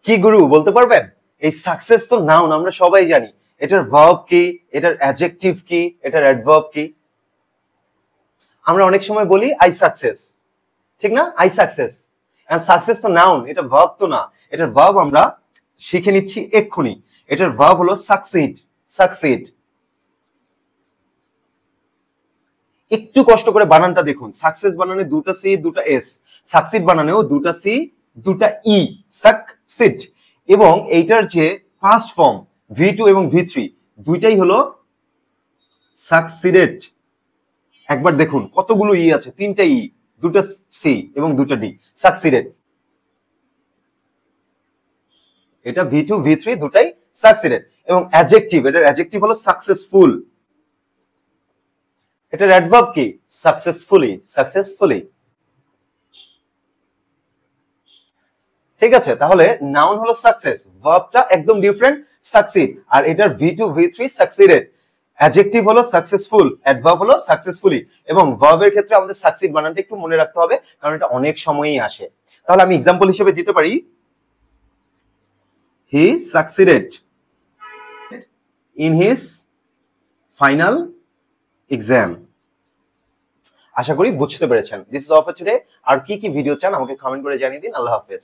কি গুরু বলতে পারবেন? এই সাকসেস তো নাউন, আমরা সবাই জানি। এটার ভার্ব কি, এটার অ্যাডজেক্টিভ কি, এটার অ্যাডভার্ব কি? আমরা অনেক সময় বলি আই সাকসেস, ঠিক না? I success. এন্ড সাকসেস তো নাউন, এটা ভার্ব তো না। এটার ভার্ব আমরা শিখে নিচ্ছি এক্ষুনি। এটার ভার্ব হলো সাকসিড। সাকসিড। একটু কষ্ট করে বানানটা দেখুন। সাকসেস বানানে দুটা সি দুটা এস, সাকসিড বানানেও দুটা সি দুটা ই, সাকসিড। এবং এইটার যে ফার্স্ট ফর্ম V2 এবং V3 দুইটাই হলো সাকসিডেড। একবার দেখুন কতগুলো ই আছে, তিনটা ই, দুটা সি এবং দুটা ডি, সাকসিডেড। এটা V2 V3 দুটাই সাকসিডেড। এবং অ্যাডজেক্টিভ, এটার অ্যাডজেক্টিভ হলো সাকসেসফুল। এটার অ্যাডভার্ব কি? সাকসেসফুলি। সাকসেসফুলি। ঠিক আছে, তাহলে নাউন হলো সাকসেস, ভার্বটা একদম ডিফারেন্ট, সাকসিড। আর এটার V2 V3 সাকসিডেড। অ্যাডজেক্টিভ হলো সাকসেসফুল, অ্যাডভার্ব হলো সাকসেসফুলি। এবং ভার্বের ক্ষেত্রে আমাদের সাকসিড বানানটা একটু মনে রাখতে হবে, কারণ এটা অনেক সময়ই আসে। তাহলে আমি এক্সাম্পল হিসেবে দিতে পারি, he succeeded in his final exam. আশা করি বুঝতে পেরেছেন। This is all for today. আর কি কি ভিডিও চান আমাকে কমেন্ট করে জানিয়ে দিন। আল্লাহ হাফেজ।